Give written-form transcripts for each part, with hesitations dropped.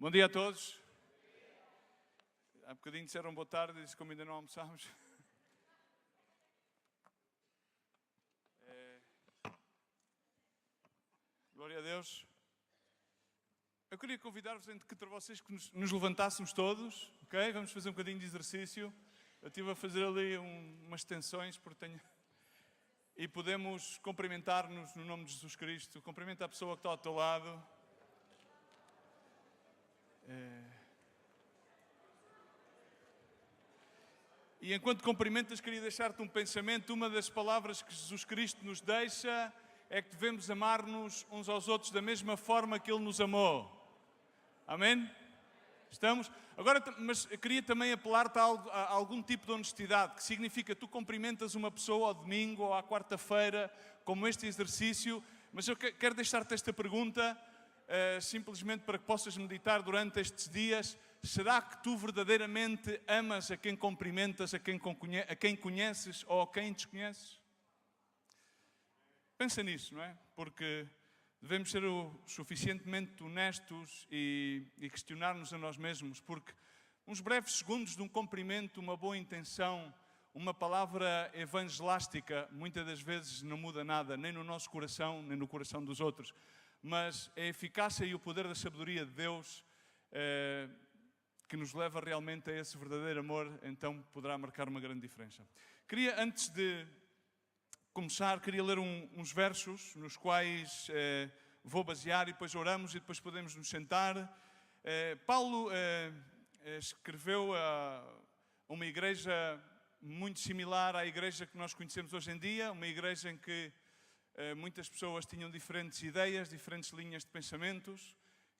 Bom dia a todos. Há bocadinho disseram boa tarde, disse como ainda não almoçámos. Glória a Deus. Eu queria convidar-vos entre vocês que nos levantássemos todos, ok? Vamos fazer um bocadinho de exercício. Eu estive a fazer ali umas tensões, porque tenho... E podemos cumprimentar-nos no nome de Jesus Cristo. Cumprimenta a pessoa que está ao teu lado. E enquanto cumprimentas, queria deixar-te um pensamento. Uma das palavras que Jesus Cristo nos deixa é que devemos amar-nos uns aos outros da mesma forma que Ele nos amou. Amém? Estamos? Agora, mas eu queria também apelar-te a algum tipo de honestidade, que significa tu cumprimentas uma pessoa ao domingo ou à quarta-feira, como este exercício, mas eu quero deixar-te esta pergunta, simplesmente para que possas meditar durante estes dias. Será que tu verdadeiramente amas a quem cumprimentas, a quem conheces ou a quem desconheces? Pensa nisso, não é? Porque devemos ser o suficientemente honestos e questionar-nos a nós mesmos, porque uns breves segundos de um cumprimento, uma boa intenção, uma palavra evangelástica, muitas das vezes não muda nada, nem no nosso coração, nem no coração dos outros. Mas a eficácia e o poder da sabedoria de Deus que nos leva realmente a esse verdadeiro amor, então poderá marcar uma grande diferença. Queria, antes de começar, queria ler uns versos nos quais vou basear e depois oramos e depois podemos nos sentar. Paulo escreveu a uma igreja muito similar à igreja que nós conhecemos hoje em dia, uma igreja em que muitas pessoas tinham diferentes ideias, diferentes linhas de pensamentos,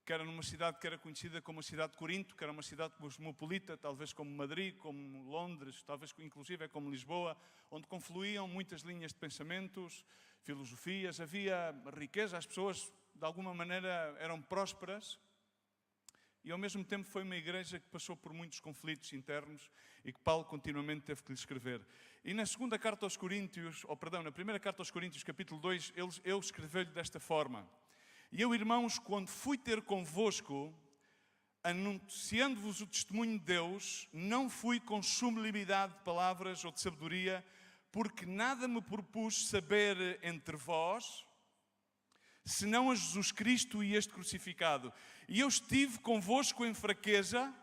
que era numa cidade que era conhecida como a cidade de Corinto, que era uma cidade cosmopolita, talvez como Madrid, como Londres, talvez inclusive como Lisboa, onde confluíam muitas linhas de pensamentos, filosofias, havia riqueza, as pessoas de alguma maneira eram prósperas e ao mesmo tempo foi uma igreja que passou por muitos conflitos internos e que Paulo continuamente teve que lhe escrever. E na segunda carta aos Coríntios, na primeira carta aos Coríntios, capítulo 2, ele escreveu-lhe desta forma: E eu, irmãos, quando fui ter convosco, anunciando-vos o testemunho de Deus, não fui com sublimidade de palavras ou de sabedoria, porque nada me propus saber entre vós, senão a Jesus Cristo e este crucificado. E eu estive convosco em fraqueza,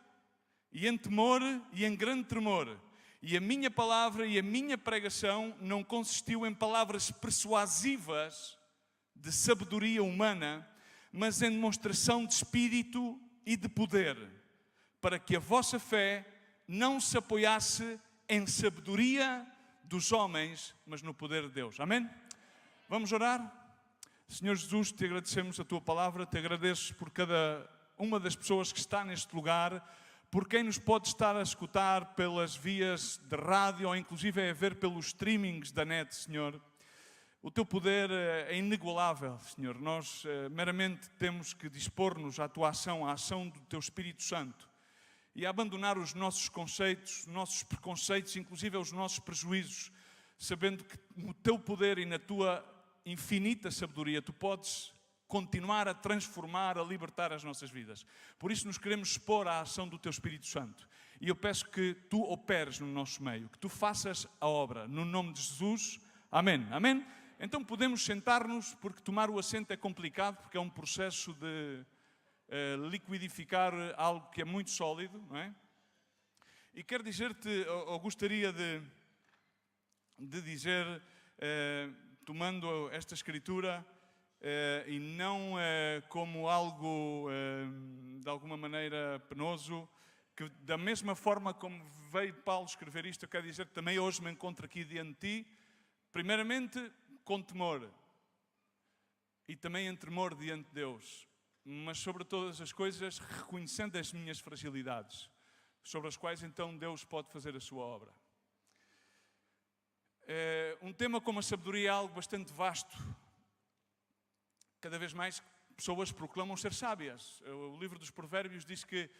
e em temor, e em grande tremor. E a minha palavra e a minha pregação não consistiu em palavras persuasivas de sabedoria humana, mas em demonstração de espírito e de poder, para que a vossa fé não se apoiasse em sabedoria dos homens, mas no poder de Deus. Amém? Vamos orar? Senhor Jesus, te agradecemos a tua palavra, te agradeço por cada uma das pessoas que está neste lugar, por quem nos pode estar a escutar pelas vias de rádio ou inclusive a ver pelos streamings da net, Senhor. O teu poder é inigualável, Senhor. Nós meramente temos que dispor-nos à tua ação, à ação do teu Espírito Santo e a abandonar os nossos conceitos, os nossos preconceitos, inclusive os nossos prejuízos, sabendo que no teu poder e na tua infinita sabedoria tu podes continuar a transformar, a libertar as nossas vidas. Por isso nos queremos expor à ação do teu Espírito Santo. E eu peço que tu operes no nosso meio, que tu faças a obra, no nome de Jesus. Amém. Amém? Então podemos sentar-nos, porque tomar o assento é complicado, porque é um processo de liquidificar algo que é muito sólido, não é? E quero dizer-te, ou gostaria de dizer, tomando esta escritura, e não como algo de alguma maneira penoso, que da mesma forma como veio Paulo escrever isto, eu quero dizer que também hoje me encontro aqui diante de ti, primeiramente com temor e também em tremor diante de Deus, mas sobre todas as coisas reconhecendo as minhas fragilidades, sobre as quais então Deus pode fazer a sua obra. Um tema como a sabedoria é algo bastante vasto. Cada vez mais pessoas proclamam ser sábias. O livro dos Provérbios diz que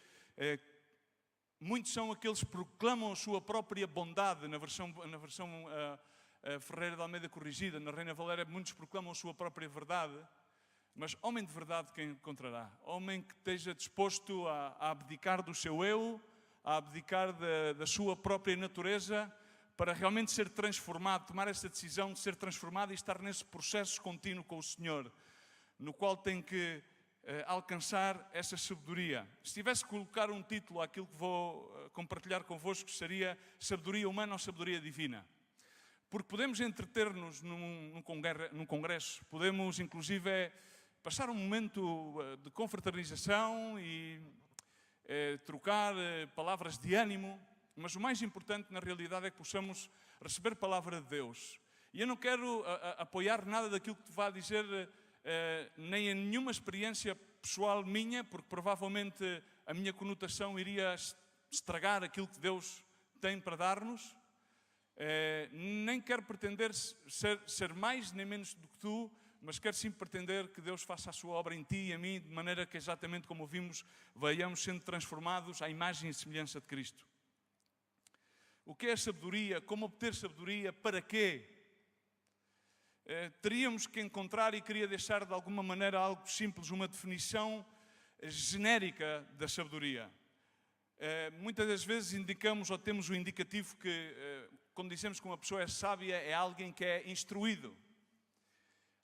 muitos são aqueles que proclamam a sua própria bondade, na versão Ferreira de Almeida corrigida, na Reina Valéria, muitos proclamam a sua própria verdade. Mas homem de verdade quem encontrará? Homem que esteja disposto a abdicar do seu eu, a abdicar da sua própria natureza, para realmente ser transformado, tomar essa decisão de ser transformado e estar nesse processo contínuo com o Senhor, no qual tem que alcançar essa sabedoria. Se tivesse que colocar um título àquilo que vou compartilhar convosco, seria Sabedoria Humana ou Sabedoria Divina. Porque podemos entreter-nos num congresso, podemos inclusive passar um momento de confraternização e trocar palavras de ânimo, mas o mais importante na realidade é que possamos receber palavra de Deus. E eu não quero apoiar nada daquilo que te vá dizer, nem em nenhuma experiência pessoal minha, porque provavelmente a minha conotação iria estragar aquilo que Deus tem para dar-nos. Nem quero pretender ser mais nem menos do que tu, mas quero sim pretender que Deus faça a sua obra em ti e em mim, de maneira que, exatamente como vimos, venhamos sendo transformados à imagem e semelhança de Cristo. O que é a sabedoria? Como obter sabedoria? Para quê? Teríamos que encontrar, e queria deixar de alguma maneira algo simples, uma definição genérica da sabedoria. Muitas das vezes indicamos ou temos o indicativo que, quando dizemos que uma pessoa é sábia, é alguém que é instruído.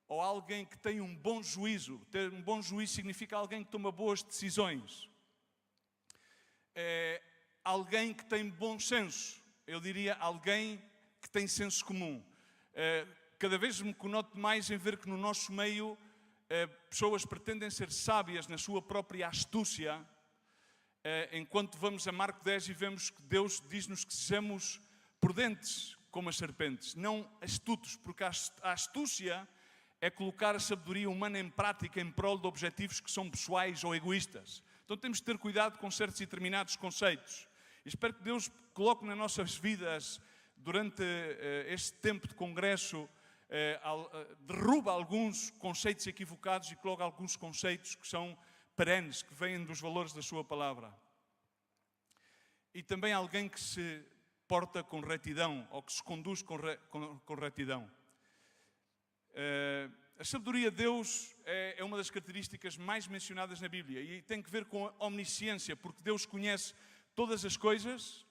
Ou alguém que tem um bom juízo. Ter um bom juízo significa alguém que toma boas decisões. Alguém que tem bom senso. Eu diria alguém que tem senso comum. Cada vez me conoto mais em ver que no nosso meio pessoas pretendem ser sábias na sua própria astúcia, enquanto vamos a Marco 10 e vemos que Deus diz-nos que sejamos prudentes como as serpentes, não astutos, porque a astúcia é colocar a sabedoria humana em prática em prol de objetivos que são pessoais ou egoístas. Então temos de ter cuidado com certos e determinados conceitos. E espero que Deus coloque nas nossas vidas, durante este tempo de congresso, derruba alguns conceitos equivocados e coloca alguns conceitos que são perenes, que vêm dos valores da sua palavra. E também alguém que se porta com retidão, ou que se conduz com retidão. A sabedoria de Deus é uma das características mais mencionadas na Bíblia e tem que ver com a omnisciência, porque Deus conhece todas as coisas,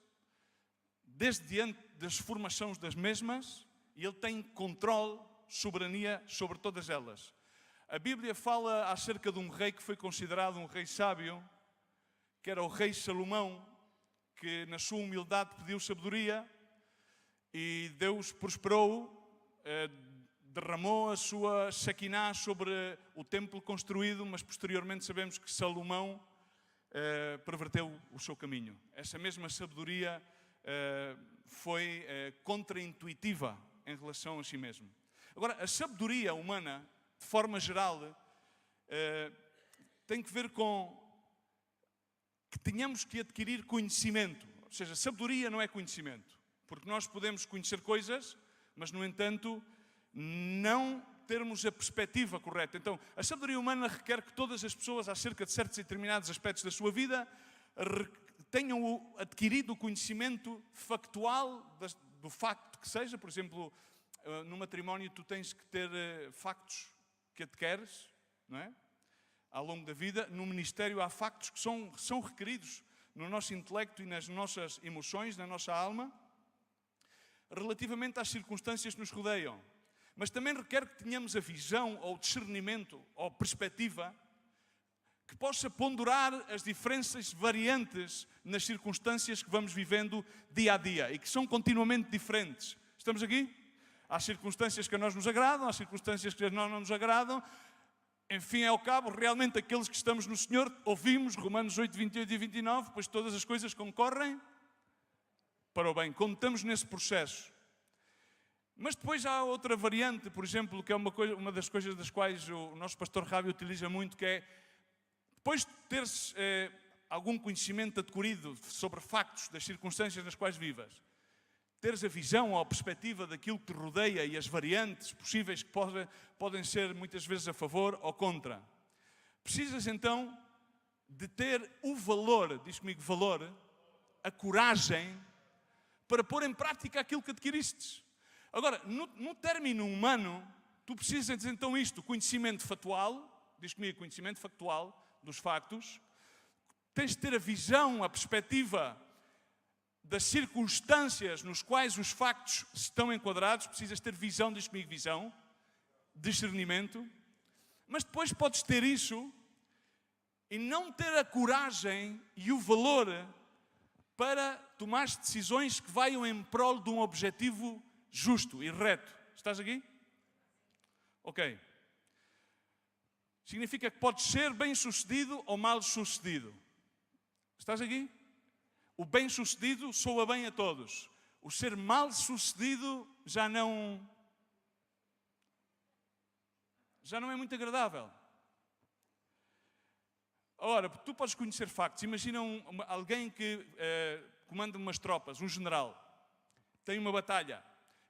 desde diante das formações das mesmas, e Ele tem controle, soberania sobre todas elas. A Bíblia fala acerca de um rei que foi considerado um rei sábio, que era o rei Salomão, que na sua humildade pediu sabedoria e Deus prosperou, derramou a sua Shekinah sobre o templo construído, mas posteriormente sabemos que Salomão perverteu o seu caminho. Essa mesma sabedoria foi contraintuitiva em relação a si mesmo. Agora, a sabedoria humana, de forma geral, tem que ver com que tenhamos que adquirir conhecimento. Ou seja, sabedoria não é conhecimento, porque nós podemos conhecer coisas, mas, no entanto, não termos a perspectiva correta. Então, a sabedoria humana requer que todas as pessoas, acerca de certos e determinados aspectos da sua vida, tenham adquirido o conhecimento factual do facto que seja. Por exemplo, no matrimónio tu tens que ter factos que adquires, não é? Ao longo da vida. No ministério há factos que são requeridos no nosso intelecto e nas nossas emoções, na nossa alma, relativamente às circunstâncias que nos rodeiam. Mas também requer que tenhamos a visão, ou discernimento, ou perspectiva, que possa ponderar as diferenças variantes nas circunstâncias que vamos vivendo dia a dia e que são continuamente diferentes. Estamos aqui? Há circunstâncias que a nós nos agradam, há circunstâncias que a nós não nos agradam. Enfim, ao cabo, realmente aqueles que estamos no Senhor, ouvimos Romanos 8, 28 e 29, pois todas as coisas concorrem para o bem. Contamos nesse processo. Mas depois há outra variante, por exemplo, que é uma das coisas das quais o nosso pastor Rábio utiliza muito, que é, depois de teres algum conhecimento adquirido sobre factos das circunstâncias nas quais vivas, teres a visão ou a perspectiva daquilo que te rodeia e as variantes possíveis que podem ser muitas vezes a favor ou contra. Precisas então de ter o valor, diz comigo valor, a coragem para pôr em prática aquilo que adquiriste. Agora, no término humano, tu precisas então isto, conhecimento factual diz comigo, conhecimento factual dos factos. Tens de ter a visão, a perspectiva das circunstâncias nos quais os factos estão enquadrados. Precisas ter visão, diz comigo, visão, discernimento. Mas depois podes ter isso e não ter a coragem e o valor para tomar decisões que vayam em prol de um objetivo justo e reto. Estás aqui? Ok. Significa que podes ser bem-sucedido ou mal-sucedido. Estás aqui? O bem-sucedido soa bem a todos. O ser mal-sucedido já não é muito agradável. Ora, tu podes conhecer factos. Imagina alguém que comanda umas tropas, um general. Tem uma batalha.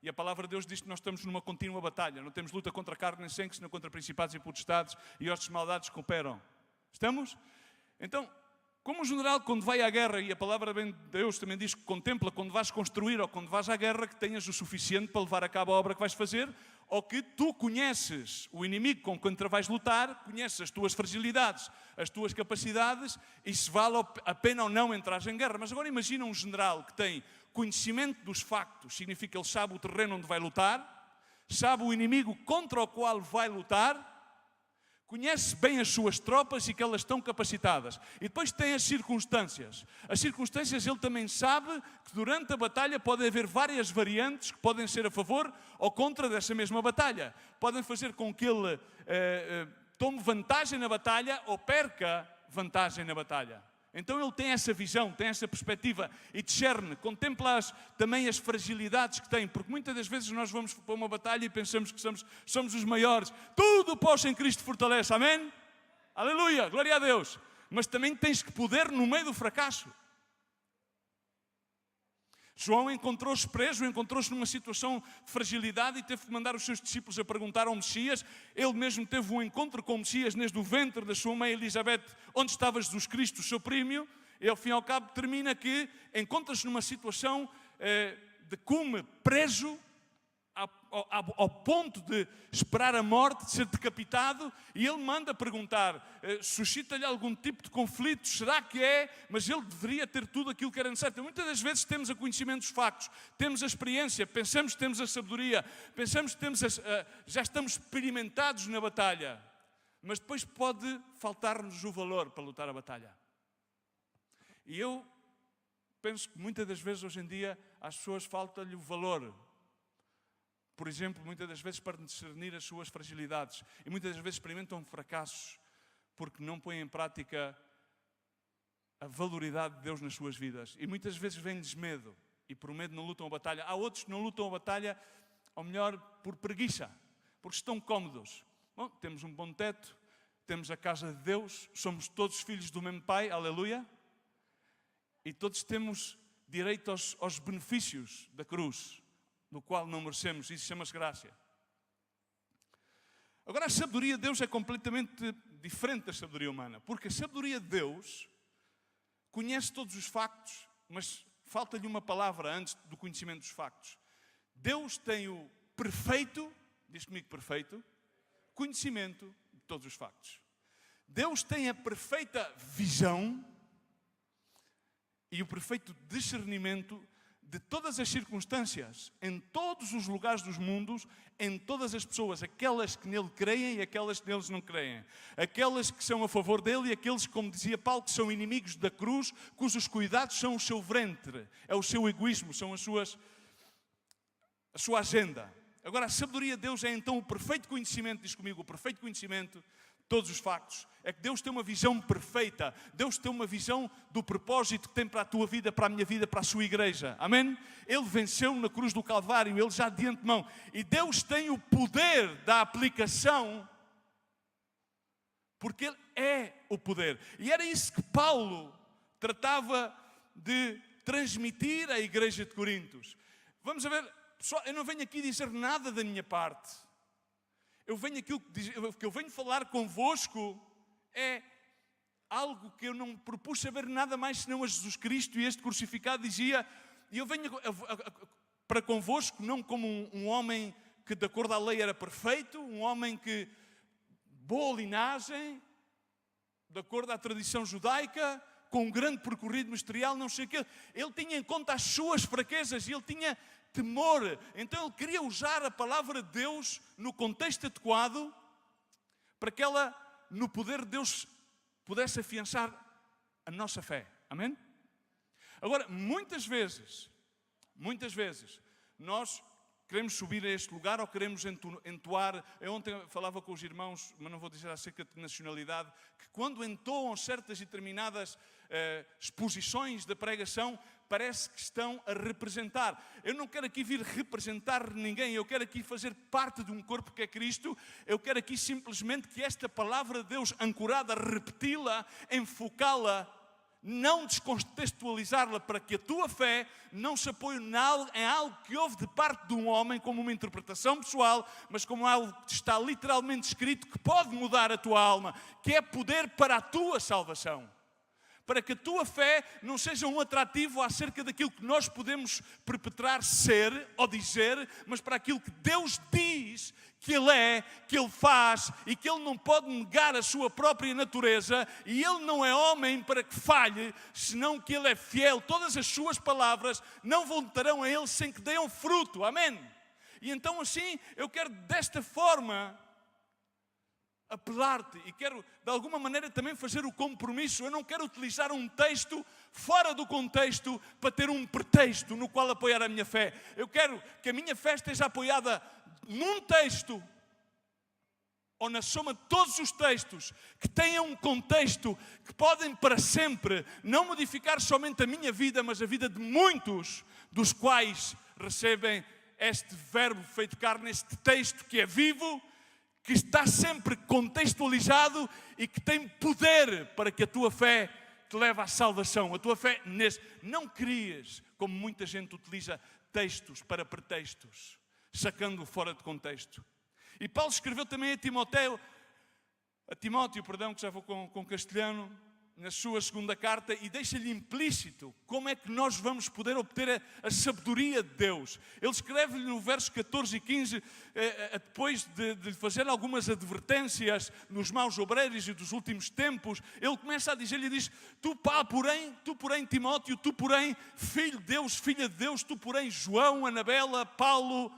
E a palavra de Deus diz que nós estamos numa contínua batalha. Não temos luta contra carne nem sangue, senão contra principados e potestades e hostes maldades que operam. Estamos? Então, como o general, quando vai à guerra, e a palavra de Deus também diz que contempla quando vais construir ou quando vais à guerra, que tenhas o suficiente para levar a cabo a obra que vais fazer, ou que tu conheces o inimigo com quem vais lutar, conheces as tuas fragilidades, as tuas capacidades, e se vale a pena ou não entrar em guerra. Mas agora imagina um general que tem conhecimento dos factos, significa que ele sabe o terreno onde vai lutar, sabe o inimigo contra o qual vai lutar, conhece bem as suas tropas e que elas estão capacitadas. E depois tem as circunstâncias. As circunstâncias ele também sabe que durante a batalha pode haver várias variantes que podem ser a favor ou contra dessa mesma batalha. Podem fazer com que ele tome vantagem na batalha ou perca vantagem na batalha. Então ele tem essa visão, tem essa perspectiva e discerne, contempla também as fragilidades que tem, porque muitas das vezes nós vamos para uma batalha e pensamos que somos os maiores. Tudo posso em Cristo fortalece, amém? Aleluia, glória a Deus. Mas também tens que poder no meio do fracasso. João encontrou-se preso, encontrou-se numa situação de fragilidade e teve que mandar os seus discípulos a perguntar ao Messias. Ele mesmo teve um encontro com o Messias desde o ventre da sua mãe Elizabeth, onde estava Jesus Cristo, o seu primo. E ao fim e ao cabo termina que encontra-se numa situação de cume, preso, ao ponto de esperar a morte, de ser decapitado, e ele manda perguntar, suscita-lhe algum tipo de conflito, será que é? Mas ele deveria ter tudo aquilo que era necessário. Então, muitas das vezes temos o conhecimento dos factos, temos a experiência, pensamos que temos a sabedoria, pensamos que já estamos experimentados na batalha, mas depois pode faltar-nos o valor para lutar a batalha. E eu penso que muitas das vezes hoje em dia às pessoas falta-lhe o valor. Por exemplo, muitas das vezes para discernir as suas fragilidades. E muitas das vezes experimentam fracassos porque não põem em prática a valoridade de Deus nas suas vidas. E muitas vezes vem-lhes medo. E por medo não lutam a batalha. Há outros que não lutam a batalha, ou melhor, por preguiça. Porque estão cómodos. Bom, temos um bom teto, temos a casa de Deus, somos todos filhos do mesmo Pai, aleluia. E todos temos direito aos benefícios da cruz, do qual não merecemos. Isso chama-se graça. Agora, a sabedoria de Deus é completamente diferente da sabedoria humana, porque a sabedoria de Deus conhece todos os factos, mas falta-lhe uma palavra antes do conhecimento dos factos. Deus tem o perfeito, diz comigo perfeito, conhecimento de todos os factos. Deus tem a perfeita visão e o perfeito discernimento de todas as circunstâncias, em todos os lugares dos mundos, em todas as pessoas, aquelas que nele creem e aquelas que neles não creem. Aquelas que são a favor dele e aqueles, como dizia Paulo, que são inimigos da cruz, cujos cuidados são o seu ventre, é o seu egoísmo, são a sua agenda. Agora, a sabedoria de Deus é então o perfeito conhecimento, diz comigo, o perfeito conhecimento de todos os factos. É que Deus tem uma visão perfeita. Deus tem uma visão do propósito que tem para a tua vida, para a minha vida, para a sua igreja. Amém? Ele venceu na cruz do Calvário, ele já de antemão. E Deus tem o poder da aplicação, porque ele é o poder. E era isso que Paulo tratava de transmitir à igreja de Corintos. Vamos a ver, pessoal, eu não venho aqui dizer nada da minha parte. O que eu venho falar convosco é algo que eu não propus saber nada mais senão a Jesus Cristo, e este crucificado dizia, e eu venho para convosco não como um homem que de acordo à lei era perfeito, um homem que boa linhagem, de acordo à tradição judaica, com um grande percorrido ministerial, não sei o quê. Ele tinha em conta as suas fraquezas e ele tinha temor. Então ele queria usar a palavra de Deus no contexto adequado para que ela, no poder de Deus, pudesse afiançar a nossa fé. Amém? Agora, muitas vezes, nós queremos subir a este lugar ou queremos entoar. Eu ontem falava com os irmãos, mas não vou dizer acerca de nacionalidade, que quando entoam certas e determinadas exposições da pregação, parece que estão a representar. Eu não quero aqui vir representar ninguém, eu quero aqui fazer parte de um corpo que é Cristo. Eu quero aqui simplesmente que esta palavra de Deus, ancorada, repeti-la, enfocá-la, não descontextualizá-la, para que a tua fé não se apoie em algo que houve de parte de um homem como uma interpretação pessoal, mas como algo que está literalmente escrito, que pode mudar a tua alma, que é poder para a tua salvação. Para que a tua fé não seja um atrativo acerca daquilo que nós podemos perpetrar, ser ou dizer, mas para aquilo que Deus diz que Ele é, que Ele faz e que Ele não pode negar a sua própria natureza, e Ele não é homem para que falhe, senão que Ele é fiel. Todas as suas palavras não voltarão a Ele sem que deem fruto. Amém? E então assim eu quero desta forma apelar-te e quero de alguma maneira também fazer o compromisso. Eu não quero utilizar um texto fora do contexto para ter um pretexto no qual apoiar a minha fé. Eu quero que a minha fé esteja apoiada num texto ou na soma de todos os textos que tenham um contexto que podem para sempre não modificar somente a minha vida, mas a vida de muitos dos quais recebem este verbo feito carne, este texto que é vivo, que está sempre contextualizado e que tem poder para que a tua fé te leve à salvação. A tua fé não crias, como muita gente utiliza textos para pretextos, sacando-o fora de contexto. E Paulo escreveu também a Timóteo, que já vou com castelhano, na sua segunda carta, e deixa-lhe implícito como é que nós vamos poder obter a sabedoria de Deus. Ele escreve-lhe no verso 14 e 15, depois de fazer algumas advertências nos maus obreiros e dos últimos tempos, ele começa a dizer-lhe, diz: tu porém, Timóteo, tu porém, filho de Deus, filha de Deus, tu porém, João, Anabela, Paulo,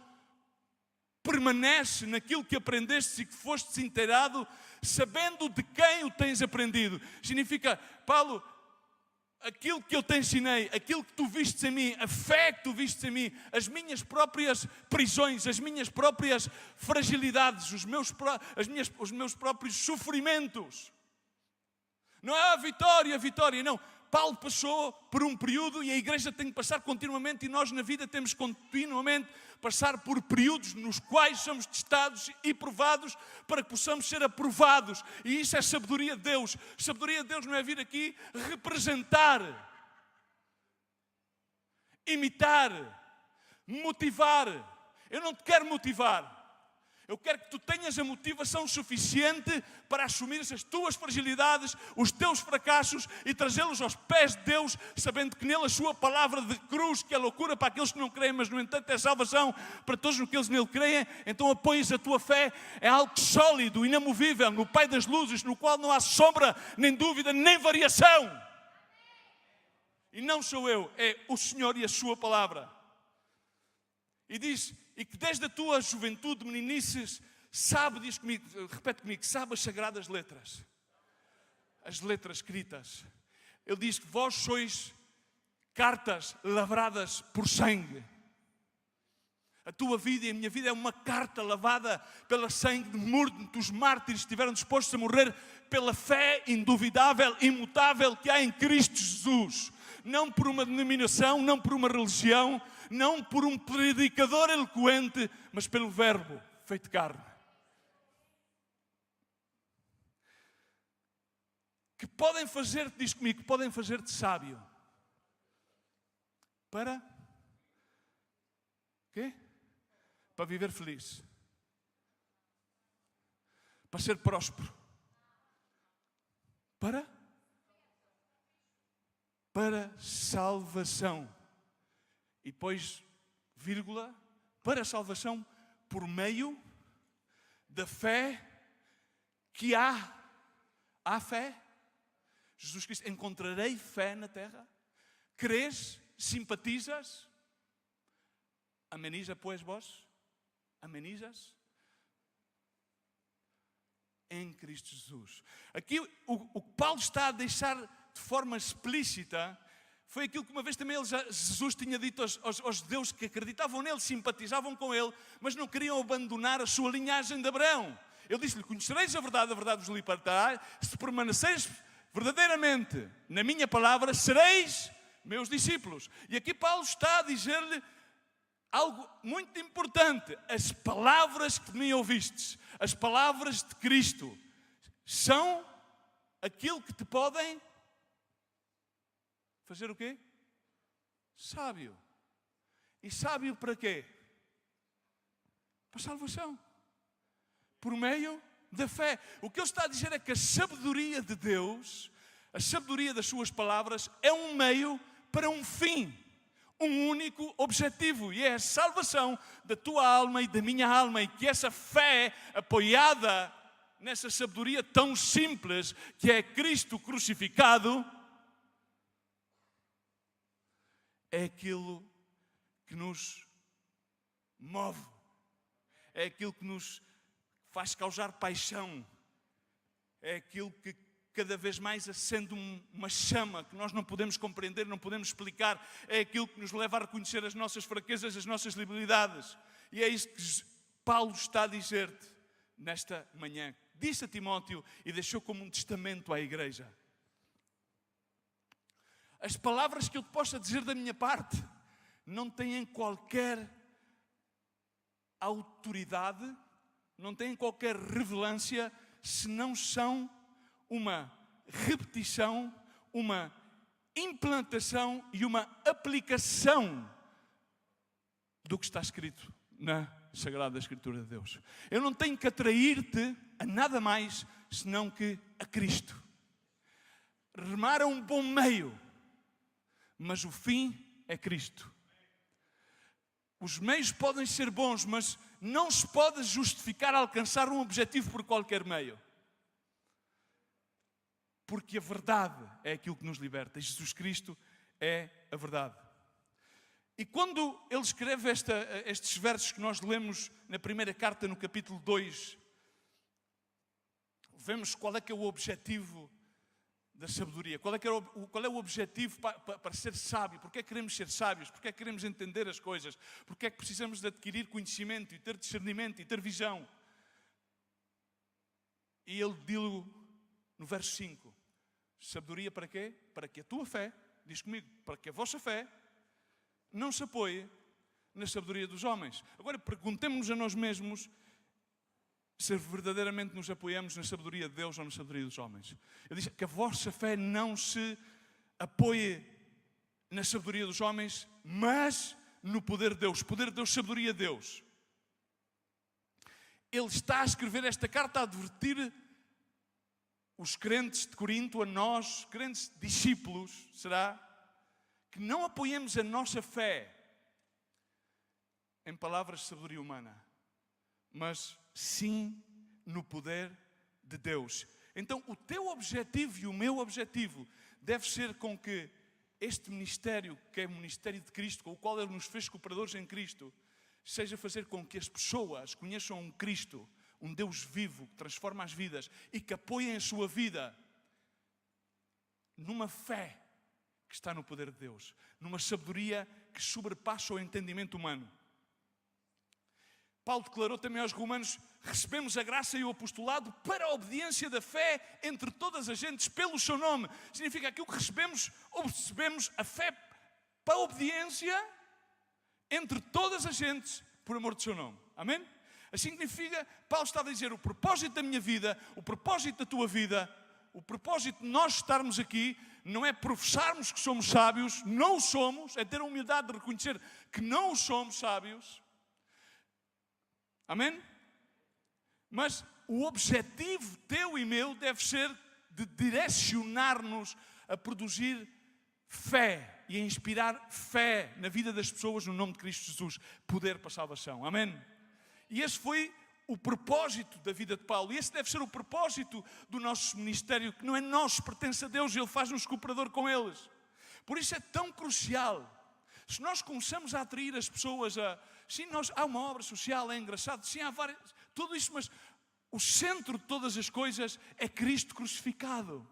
permanece naquilo que aprendeste e que fostes inteirado, sabendo de quem o tens aprendido. Significa, Paulo, aquilo que eu te ensinei, aquilo que tu vistes em mim, a fé que tu vistes em mim, as minhas próprias prisões, as minhas próprias fragilidades, os meus próprios sofrimentos. Não é a vitória, não. Paulo passou por um período e a igreja tem que passar continuamente, e nós na vida temos continuamente passar por períodos nos quais somos testados e provados para que possamos ser aprovados. E isso é sabedoria de Deus. Sabedoria de Deus não é vir aqui representar, imitar, motivar. Eu não te quero motivar. Eu quero que tu tenhas a motivação suficiente para assumir as tuas fragilidades, os teus fracassos e trazê-los aos pés de Deus, sabendo que nele a sua palavra de cruz, que é loucura para aqueles que não creem, mas no entanto é salvação para todos aqueles que nele creem. Então apoias a tua fé, é algo sólido, inamovível, no Pai das luzes, no qual não há sombra, nem dúvida, nem variação. E não sou eu, é o Senhor e a sua palavra. E diz, e que desde a tua juventude, meninices, repete comigo, sabe as sagradas letras. As letras escritas. Ele diz que vós sois cartas lavradas por sangue. A tua vida e a minha vida é uma carta lavada pela sangue de muitos mártires que estiveram dispostos a morrer pela fé induvidável, imutável que há em Cristo Jesus. Não por uma denominação, não por uma religião, não por um predicador eloquente, mas pelo verbo feito carne. Que podem fazer-te, diz comigo, que podem fazer-te sábio. Para quê? Para viver feliz. Para ser próspero. Para salvação. E depois, vírgula, para salvação por meio da fé que há fé. Jesus Cristo, encontrarei fé na terra? Crês? Simpatizas? Ameniza, pois, vós? Amenizas? Em Cristo Jesus. Aqui o que Paulo está a deixar de forma explícita foi aquilo que uma vez também Jesus tinha dito aos judeus que acreditavam nele, simpatizavam com ele, mas não queriam abandonar a sua linhagem de Abraão. Ele disse-lhe: conhecereis a verdade vos libertará. Se permaneceis verdadeiramente na minha palavra, sereis meus discípulos. E aqui Paulo está a dizer-lhe algo muito importante. As palavras que me ouvistes, as palavras de Cristo, são aquilo que te podem fazer o quê? Sábio. E sábio para quê? Para a salvação. Por meio da fé. O que ele está a dizer é que a sabedoria de Deus, a sabedoria das suas palavras, é um meio para um fim. Um único objetivo, e é a salvação da tua alma e da minha alma, e que essa fé apoiada nessa sabedoria tão simples que é Cristo crucificado é aquilo que nos move, é aquilo que nos faz causar paixão, é aquilo que cada vez mais acende uma chama que nós não podemos compreender, não podemos explicar. É aquilo que nos leva a reconhecer as nossas fraquezas, as nossas debilidades. E é isso que Paulo está a dizer-te nesta manhã. Disse a Timóteo e deixou como um testamento à igreja. As palavras que eu te possa dizer da minha parte não têm qualquer autoridade, não têm qualquer relevância, se não são uma repetição, uma implantação e uma aplicação do que está escrito na Sagrada Escritura de Deus. Eu não tenho que atrair-te a nada mais senão que a Cristo. Remar é um bom meio, mas o fim é Cristo. Os meios podem ser bons, mas não se pode justificar alcançar um objetivo por qualquer meio. Porque a verdade é aquilo que nos liberta. Jesus Cristo é a verdade. E quando ele escreve estes versos que nós lemos na primeira carta, no capítulo 2, vemos qual é que é o objetivo da sabedoria. Qual é o objetivo para ser sábio? Porque é que queremos ser sábios? Porque é que queremos entender as coisas? Porque é que precisamos de adquirir conhecimento e ter discernimento e ter visão? E ele diz no verso 5, sabedoria para quê? Para que a tua fé, diz comigo, para que a vossa fé não se apoie na sabedoria dos homens. Agora perguntemos-nos a nós mesmos se verdadeiramente nos apoiamos na sabedoria de Deus ou na sabedoria dos homens. Ele diz que a vossa fé não se apoie na sabedoria dos homens, mas no poder de Deus. Poder de Deus, sabedoria de Deus. Ele está a escrever esta carta a advertir os crentes de Corinto, a nós, crentes discípulos, será, que não apoiemos a nossa fé em palavras de sabedoria humana, mas sim no poder de Deus. Então o teu objetivo e o meu objetivo deve ser com que este ministério, que é o ministério de Cristo, com o qual Ele nos fez cooperadores em Cristo, seja fazer com que as pessoas conheçam um Cristo, um Deus vivo, que transforma as vidas e que apoiem a sua vida numa fé que está no poder de Deus, numa sabedoria que sobrepassa o entendimento humano. Paulo declarou também aos romanos: recebemos a graça e o apostolado para a obediência da fé entre todas as gentes pelo seu nome. Significa que aquilo que recebemos a fé para a obediência entre todas as gentes por amor do seu nome. Amém? Assim significa, Paulo estava a dizer, o propósito da minha vida, o propósito da tua vida, o propósito de nós estarmos aqui não é professarmos que somos sábios, não o somos, é ter a humildade de reconhecer que não o somos sábios. Amém? Mas o objetivo teu e meu deve ser de direcionar-nos a produzir fé e a inspirar fé na vida das pessoas no nome de Cristo Jesus. Poder para a salvação. Amém? E esse foi o propósito da vida de Paulo. E esse deve ser o propósito do nosso ministério, que não é nosso, pertence a Deus, Ele faz-nos cooperador com eles. Por isso é tão crucial. Se nós começamos a atrair as pessoas sim, há uma obra social, é engraçado, sim, há várias, tudo isso, mas o centro de todas as coisas é Cristo crucificado.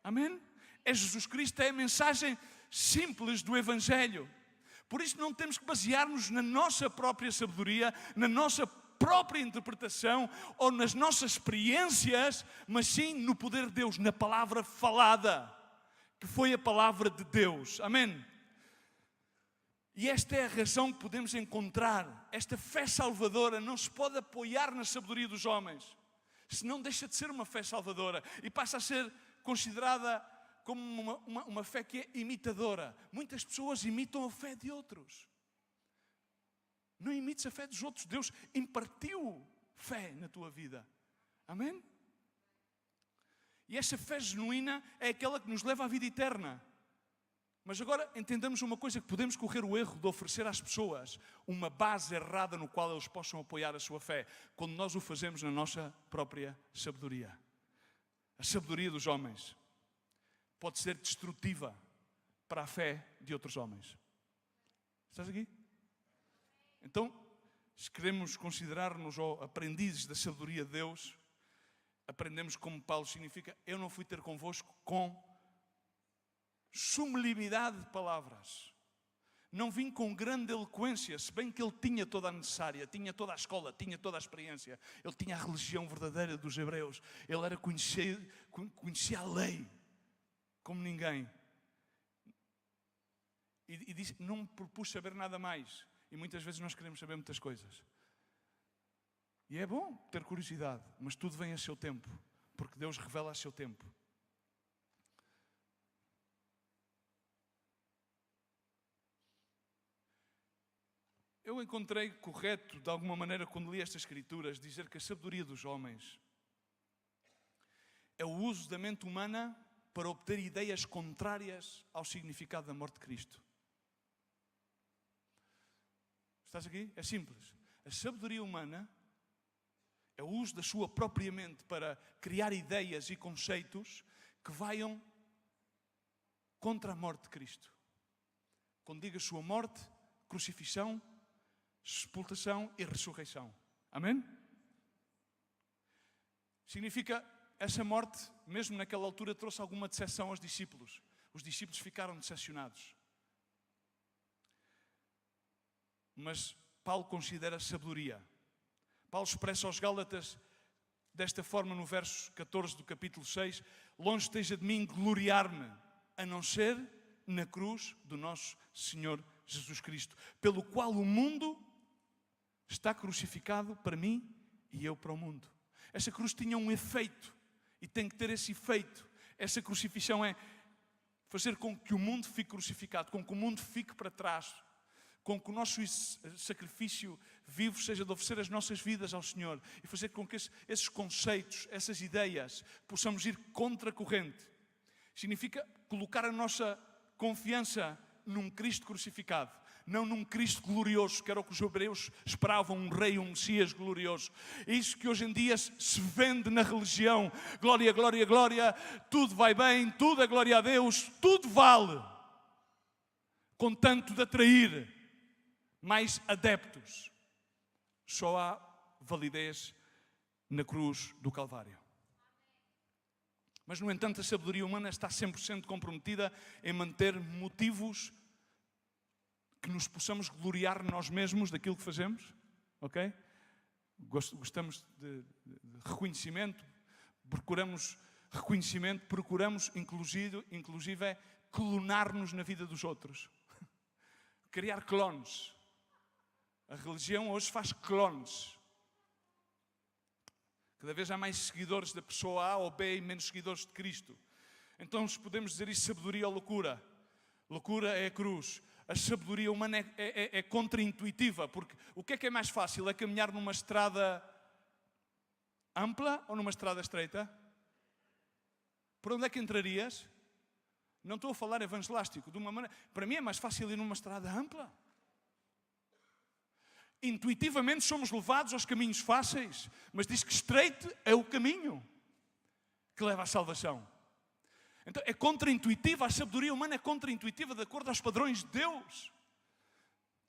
Amém? É Jesus Cristo, é a mensagem simples do Evangelho. Por isso não temos que basear-nos na nossa própria sabedoria, na nossa própria interpretação ou nas nossas experiências, mas sim no poder de Deus, na palavra falada, que foi a palavra de Deus. Amém? E esta é a razão que podemos encontrar. Esta fé salvadora não se pode apoiar na sabedoria dos homens, senão deixa de ser uma fé salvadora e passa a ser considerada como uma fé que é imitadora. Muitas pessoas imitam a fé de outros. Não imites a fé dos outros. Deus impartiu fé na tua vida. Amém? E essa fé genuína é aquela que nos leva à vida eterna. Mas agora entendamos uma coisa, que podemos correr o erro de oferecer às pessoas uma base errada no qual eles possam apoiar a sua fé, quando nós o fazemos na nossa própria sabedoria. A sabedoria dos homens pode ser destrutiva para a fé de outros homens. Estás aqui? Então, se queremos considerar-nos aprendizes da sabedoria de Deus, aprendemos como Paulo significa: eu não fui ter convosco com sublimidade de palavras. Não vim com grande eloquência, se bem que ele tinha toda a necessária, tinha toda a escola, tinha toda a experiência. Ele tinha a religião verdadeira dos hebreus. Ele conhecia a lei como ninguém. E disse: não me propus saber nada mais. E muitas vezes nós queremos saber muitas coisas. E é bom ter curiosidade, mas tudo vem a seu tempo, porque Deus revela a seu tempo. Eu encontrei correto, de alguma maneira, quando li estas escrituras, dizer que a sabedoria dos homens é o uso da mente humana para obter ideias contrárias ao significado da morte de Cristo. Estás aqui? É simples. A sabedoria humana é o uso da sua própria mente para criar ideias e conceitos que vaiam contra a morte de Cristo. Quando digo a sua morte, crucifixão, sepultação e ressurreição. Amém? Significa, essa morte, mesmo naquela altura, trouxe alguma decepção aos discípulos. Os discípulos ficaram decepcionados. Mas Paulo considera sabedoria. Paulo expressa aos Gálatas desta forma no verso 14 do capítulo 6: longe esteja de mim gloriar-me, a não ser na cruz do nosso Senhor Jesus Cristo, pelo qual o mundo está crucificado para mim e eu para o mundo. Essa cruz tinha um efeito e tem que ter esse efeito. Essa crucifixão é fazer com que o mundo fique crucificado, com que o mundo fique para trás, com que o nosso sacrifício vivo seja de oferecer as nossas vidas ao Senhor e fazer com que esses conceitos, essas ideias, possamos ir contra a corrente. Significa colocar a nossa confiança num Cristo crucificado, não num Cristo glorioso, que era o que os hebreus esperavam, um rei, um Messias glorioso. É isso que hoje em dia se vende na religião. Glória, glória, glória, tudo vai bem, tudo é glória a Deus, tudo vale. Contanto de atrair mais adeptos. Só há validez na cruz do Calvário. Mas, no entanto, a sabedoria humana está 100% comprometida em manter motivos que nos possamos gloriar nós mesmos daquilo que fazemos. Ok? Gostamos de reconhecimento, procuramos reconhecimento, procuramos inclusive clonar-nos na vida dos outros. Criar clones. A religião hoje faz clones. Cada vez há mais seguidores da pessoa A ou B e menos seguidores de Cristo. Então, se podemos dizer isso, sabedoria ou loucura? Loucura é a cruz. A sabedoria humana é contra-intuitiva, porque o que é mais fácil? É caminhar numa estrada ampla ou numa estrada estreita? Por onde é que entrarias? Não estou a falar evangelástico, de uma maneira... Para mim é mais fácil ir numa estrada ampla. Intuitivamente somos levados aos caminhos fáceis, mas diz que estreito é o caminho que leva à salvação. Então é contra-intuitiva, a sabedoria humana é contra-intuitiva de acordo aos padrões de Deus.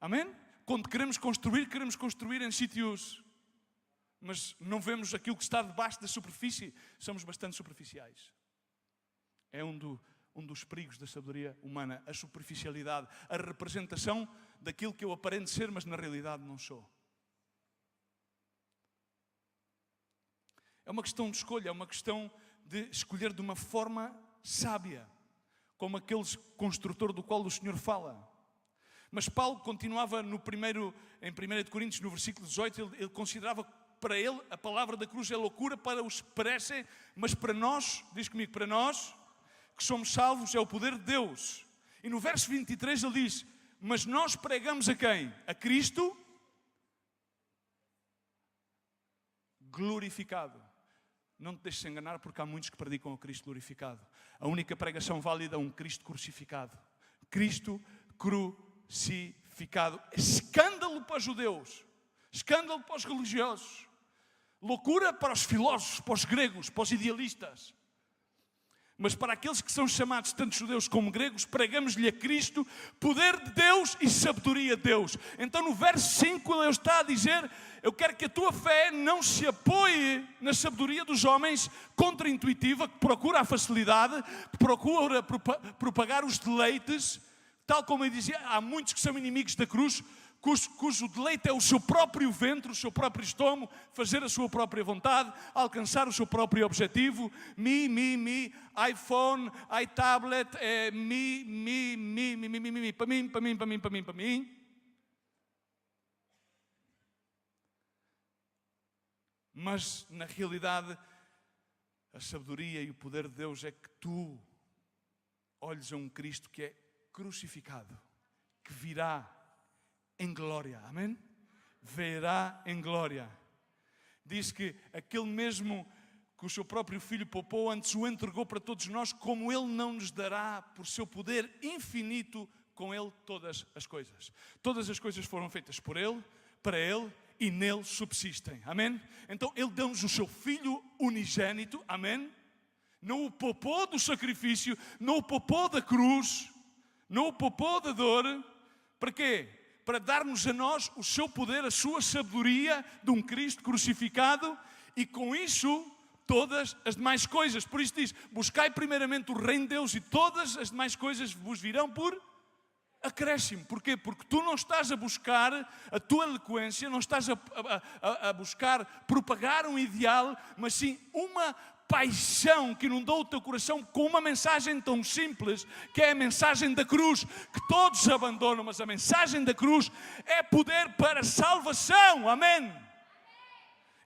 Amém? Quando queremos construir em sítios, mas não vemos aquilo que está debaixo da superfície, somos bastante superficiais. É um dos perigos da sabedoria humana, a superficialidade, a representação daquilo que eu aparento ser, mas na realidade não sou. É uma questão de escolha, é uma questão de escolher de uma forma sábia, como aquele construtor do qual o Senhor fala. Mas Paulo continuava em 1 Coríntios, no versículo 18, ele considerava que para ele a palavra da cruz é loucura para os que perecem, mas para nós, diz comigo, para nós que somos salvos é o poder de Deus. E no verso 23 ele diz, mas nós pregamos a quem? A Cristo glorificado. Não te deixes enganar porque há muitos que predicam a Cristo glorificado. A única pregação válida é um Cristo crucificado. Cristo crucificado. Escândalo para os judeus. Escândalo para os religiosos. Loucura para os filósofos, para os gregos, para os idealistas. Mas para aqueles que são chamados, tanto judeus como gregos, pregamos-lhe a Cristo, poder de Deus e sabedoria de Deus. Então no verso 5 ele está a dizer, eu quero que a tua fé não se apoie na sabedoria dos homens contra-intuitiva, que procura a facilidade, que procura propagar os deleites, tal como eu dizia, há muitos que são inimigos da cruz, cujo deleite é o seu próprio ventre, o seu próprio estômago, fazer a sua própria vontade, alcançar o seu próprio objetivo. Me, iPhone, iTablet, para mim. Mas, na realidade, a sabedoria e o poder de Deus é que tu olhes a um Cristo que é crucificado, que virá em glória, amém? Verá em glória. Diz que aquele mesmo que o seu próprio Filho poupou, antes o entregou para todos nós, como Ele não nos dará, por seu poder infinito, com Ele todas as coisas. Todas as coisas foram feitas por Ele, para Ele, e nele subsistem, amém? Então Ele deu-nos o seu Filho unigênito, amém? Não o poupou do sacrifício, não o poupou da cruz, não o poupou da dor. Para quê? Para dar-nos a nós o seu poder, a sua sabedoria de um Cristo crucificado, e com isso todas as demais coisas. Por isso diz, buscai primeiramente o reino de Deus e todas as demais coisas vos virão por acréscimo. Porquê? Porque tu não estás a buscar a tua eloquência, não estás a buscar propagar um ideal, mas sim uma paixão que inundou o teu coração com uma mensagem tão simples, que é a mensagem da cruz, que todos abandonam, mas a mensagem da cruz é poder para salvação, amém?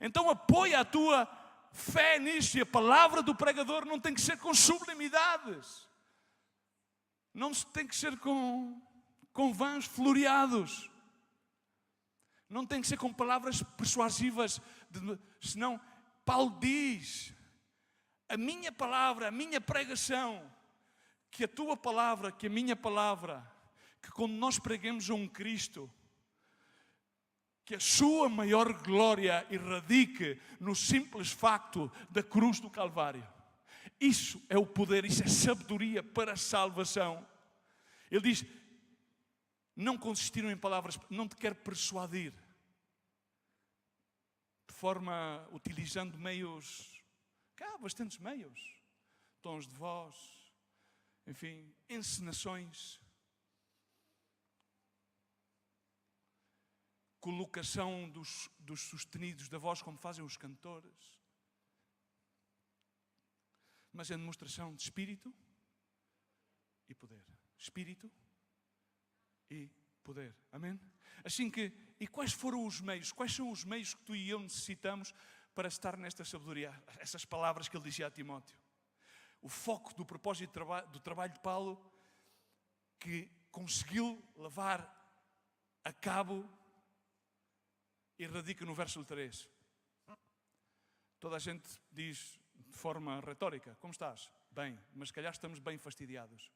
Então apoia a tua fé nisso, e a palavra do pregador não tem que ser com sublimidades, não tem que ser com vãs floreados, não tem que ser com palavras persuasivas, senão Paulo diz, a minha palavra, a minha pregação, que a tua palavra, que a minha palavra, que quando nós pregamos a um Cristo, que a sua maior glória irradique no simples facto da cruz do Calvário. Isso é o poder, isso é sabedoria para a salvação. Ele diz, não consistiram em palavras, não te quero persuadir, de forma, utilizando meios, há bastantes meios, tons de voz, enfim, encenações, colocação dos sustenidos da voz, como fazem os cantores, mas é demonstração de espírito e poder. Espírito e poder. Amém? Assim que, e quais foram os meios? Quais são os meios que tu e eu necessitamos para estar nesta sabedoria? Essas palavras que ele dizia a Timóteo. O foco do propósito do trabalho de Paulo, que conseguiu levar a cabo, e radica no verso 3. Toda a gente diz de forma retórica, como estás? Bem, mas se calhar estamos bem fastidiados.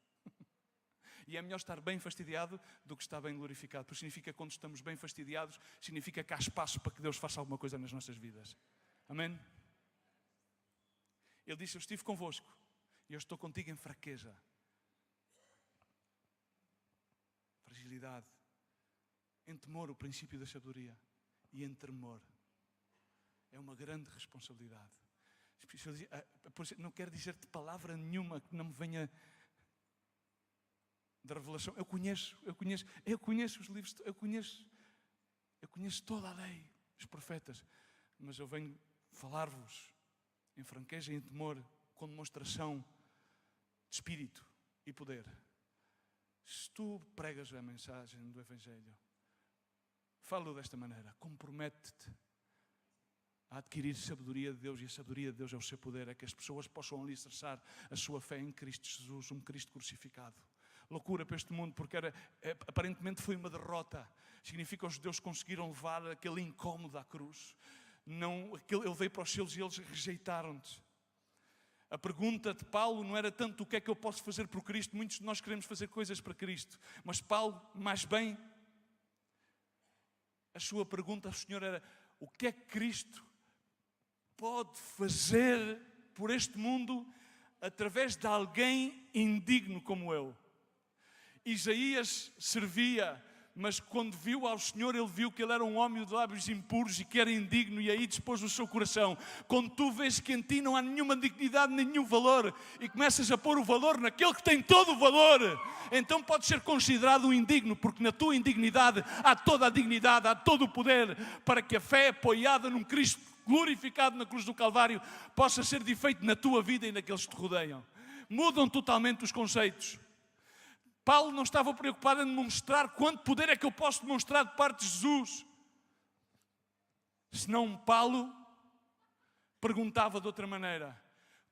E é melhor estar bem fastidiado do que estar bem glorificado. Porque significa que quando estamos bem fastidiados, significa que há espaço para que Deus faça alguma coisa nas nossas vidas. Amém? Ele disse, eu estive convosco e eu estou contigo em fraqueza, fragilidade, em temor, o princípio da sabedoria, e em tremor. É uma grande responsabilidade. Não quero dizer-te palavra nenhuma que não me venha da revelação. Eu conheço os livros, eu conheço toda a lei, os profetas, mas eu venho falar-vos em franqueza e em temor, com demonstração de espírito e poder. Se tu pregas a mensagem do Evangelho, fala-o desta maneira, compromete-te a adquirir sabedoria de Deus, e a sabedoria de Deus é o seu poder, é que as pessoas possam alicerçar a sua fé em Cristo Jesus, um Cristo crucificado. Loucura para este mundo, porque aparentemente foi uma derrota. Significa que os judeus conseguiram levar aquele incómodo à cruz. Ele veio para os seus e eles rejeitaram-te. A pergunta de Paulo não era tanto o que é que eu posso fazer por Cristo. Muitos de nós queremos fazer coisas para Cristo. Mas Paulo, mais bem, a sua pergunta ao Senhor era: o que é que Cristo pode fazer por este mundo através de alguém indigno como eu? Isaías servia, mas quando viu ao Senhor, ele viu que ele era um homem de lábios impuros e que era indigno, e aí dispôs o seu coração. Quando tu vês que em ti não há nenhuma dignidade, nenhum valor, e começas a pôr o valor naquele que tem todo o valor, então podes ser considerado um indigno, porque na tua indignidade há toda a dignidade, há todo o poder, para que a fé apoiada num Cristo glorificado na cruz do Calvário possa ser de efeito na tua vida e naqueles que te rodeiam. Mudam totalmente os conceitos. Paulo não estava preocupado em demonstrar quanto poder é que eu posso demonstrar de parte de Jesus. Senão Paulo perguntava de outra maneira: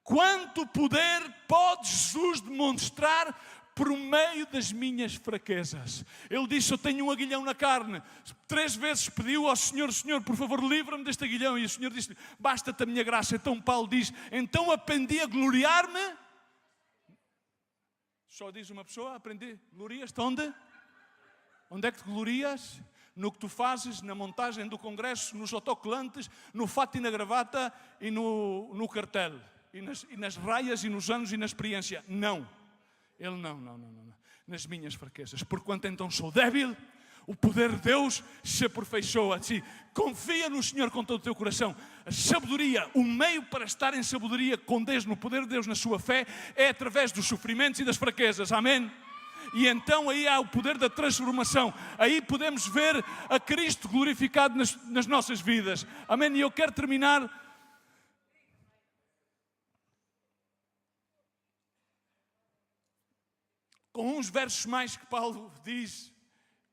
quanto poder pode Jesus demonstrar por meio das minhas fraquezas? Ele disse: eu tenho um aguilhão na carne. 3 vezes pediu ao Senhor: Senhor, por favor, livra-me deste aguilhão. E o Senhor disse: basta-te a minha graça. Então Paulo diz: então aprendi a gloriar-me. Só diz uma pessoa: aprendi. Glorias-te onde? Onde é que te glorias? No que tu fazes, na montagem do congresso, nos autocolantes, no fato e na gravata e no cartel. E nas raias e nos anos e na experiência. Não. Ele não. Nas minhas fraquezas. Porquanto então sou débil, o poder de Deus se aperfeiçoa. Assim, confia no Senhor com todo o teu coração. A sabedoria, o meio para estar em sabedoria com Deus, no poder de Deus, na sua fé, é através dos sofrimentos e das fraquezas. Amém? E então aí há o poder da transformação. Aí podemos ver a Cristo glorificado nas nossas vidas. Amém? E eu quero terminar com uns versos mais que Paulo diz.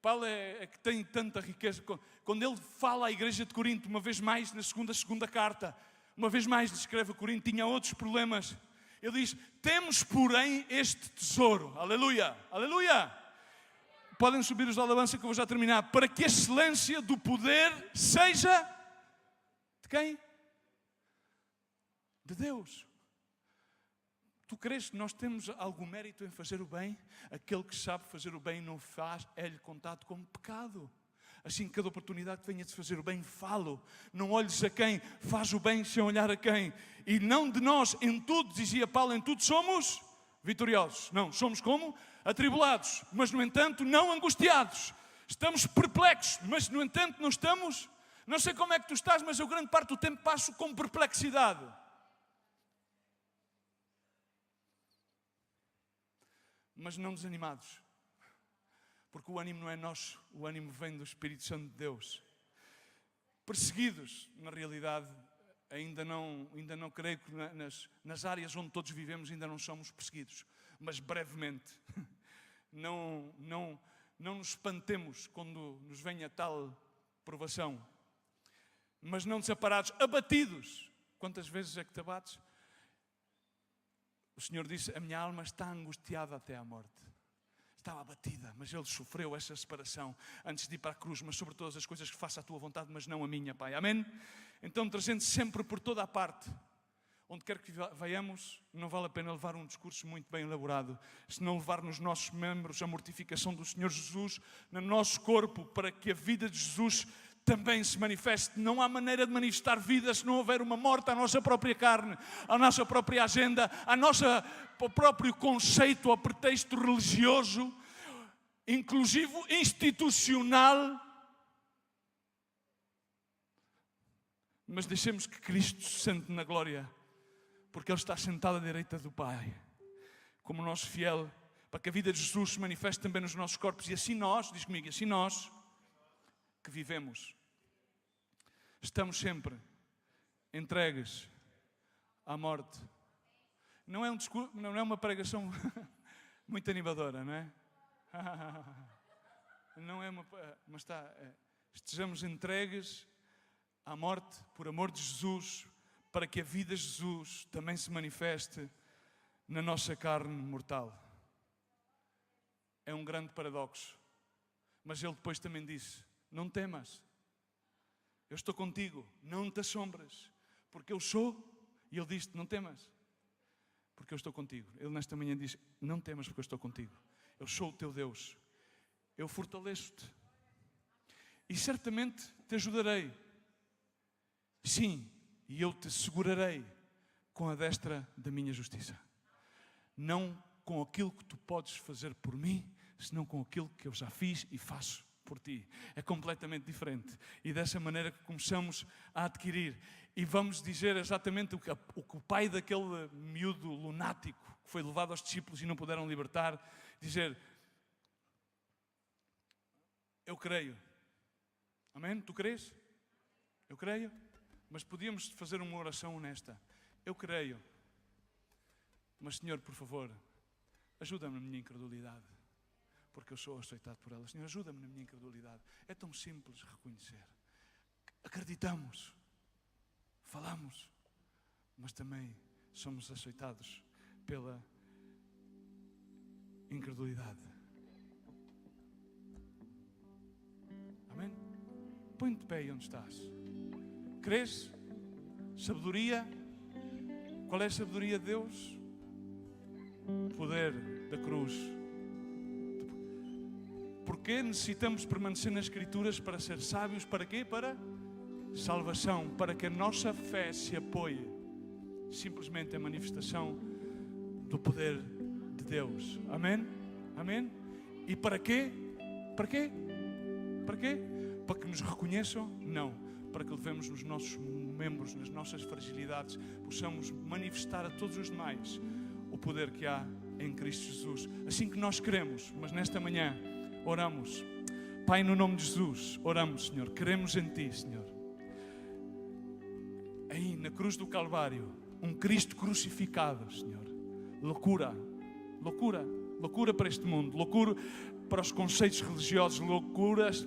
Paulo é que tem tanta riqueza. Quando ele fala à igreja de Corinto, uma vez mais, na segunda carta, uma vez mais lhe escreve a Corinto, tinha outros problemas. Ele diz: temos, porém, este tesouro. Aleluia, aleluia. Podem subir os de alabança que eu vou já terminar. Para que a excelência do poder seja de quem? De Deus. Tu crees que nós temos algum mérito em fazer o bem? Aquele que sabe fazer o bem não faz, é-lhe contado como pecado. Assim, cada oportunidade que venha de fazer o bem, falo. Não olhes a quem, faz o bem sem olhar a quem. E não de nós, em tudo, dizia Paulo, em tudo somos vitoriosos. Não, somos como? Atribulados, mas no entanto não angustiados. Estamos perplexos, mas no entanto não estamos. Não sei como é que tu estás, mas eu grande parte do tempo passo com perplexidade. Mas não desanimados, porque o ânimo não é nosso, o ânimo vem do Espírito Santo de Deus. Perseguidos, na realidade, ainda não creio que nas áreas onde todos vivemos ainda não somos perseguidos, mas brevemente. Não nos espantemos quando nos venha tal provação, mas não desamparados, abatidos. Quantas vezes é que te abates? O Senhor disse: a minha alma está angustiada até à morte. Estava abatida, mas Ele sofreu essa separação antes de ir para a cruz. Mas sobre todas as coisas, que faça a tua vontade, mas não a minha, Pai. Amém? Então, trazendo sempre por toda a parte onde quer que vayamos, não vale a pena levar um discurso muito bem elaborado, se não levar nos nossos membros a mortificação do Senhor Jesus, no nosso corpo, para que a vida de Jesus também se manifeste. Não há maneira de manifestar vida se não houver uma morte à nossa própria carne, à nossa própria agenda, ao próprio conceito, ao pretexto religioso, inclusive institucional. Mas deixemos que Cristo se sente na glória, porque Ele está sentado à direita do Pai, como nosso fiel, para que a vida de Jesus se manifeste também nos nossos corpos. E assim nós, diz comigo, assim nós que vivemos, estamos sempre entregues à morte. Não é um discurso, não é uma pregação muito animadora, não é? Não é uma, mas estejamos entregues à morte por amor de Jesus, para que a vida de Jesus também se manifeste na nossa carne mortal. É um grande paradoxo. Mas Ele depois também disse: não temas, eu estou contigo, não te assombres, porque eu sou. E Ele disse: não temas, porque eu estou contigo. Ele nesta manhã diz: não temas, porque eu estou contigo. Eu sou o teu Deus, eu fortaleço-te e certamente te ajudarei. Sim, e eu te segurarei com a destra da minha justiça. Não com aquilo que tu podes fazer por mim, senão com aquilo que eu já fiz e faço por ti. É completamente diferente. E dessa maneira que começamos a adquirir. E vamos dizer exatamente o que o pai daquele miúdo lunático que foi levado aos discípulos e não puderam libertar, dizer: eu creio. Amém? Tu crês? Eu creio. Mas podíamos fazer uma oração honesta. Eu creio. Mas, Senhor, por favor, ajuda-me na minha incredulidade, porque eu sou aceitado por ela. Senhor, ajuda-me na minha incredulidade. É tão simples reconhecer. Acreditamos, falamos, mas também somos aceitados pela incredulidade. Amém? Põe-te de pé aí onde estás. Crês? Sabedoria? Qual é a sabedoria de Deus? O poder da cruz. Porquê necessitamos permanecer nas Escrituras para ser sábios? Para quê? Para salvação. Para que a nossa fé se apoie simplesmente a manifestação do poder de Deus. Amém? Amém? E para quê? Para quê? Para quê? Para que nos reconheçam? Não. Para que levemos nos nossos membros, nas nossas fragilidades, possamos manifestar a todos os demais o poder que há em Cristo Jesus. Assim que nós queremos, mas nesta manhã oramos. Pai, no nome de Jesus, oramos, Senhor. Queremos em Ti, Senhor. Aí, na cruz do Calvário, um Cristo crucificado, Senhor. Loucura, loucura, loucura para este mundo, loucura para os conceitos religiosos, loucuras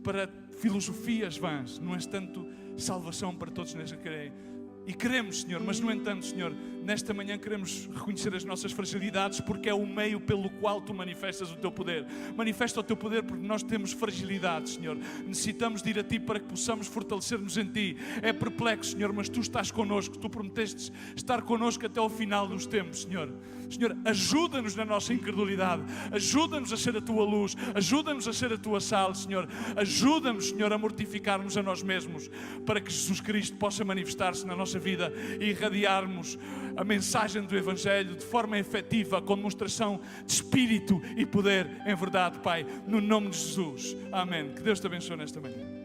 para filosofias vãs. No entanto, salvação para todos nesta creem. E queremos, Senhor, mas no entanto, Senhor, nesta manhã queremos reconhecer as nossas fragilidades, porque é o meio pelo qual Tu manifestas o Teu poder. Manifesta o Teu poder porque nós temos fragilidades, Senhor. Necessitamos de ir a Ti para que possamos fortalecer-nos em Ti. É perplexo, Senhor, mas Tu estás connosco. Tu prometeste estar connosco até ao final dos tempos, Senhor. Senhor, ajuda-nos na nossa incredulidade. Ajuda-nos a ser a Tua luz. Ajuda-nos a ser a Tua sal, Senhor. Ajuda-nos, Senhor, a mortificarmos a nós mesmos, para que Jesus Cristo possa manifestar-se na nossa vida e irradiarmos a mensagem do Evangelho de forma efetiva, com demonstração de Espírito e poder em verdade, Pai, no nome de Jesus. Amém. Que Deus te abençoe nesta manhã.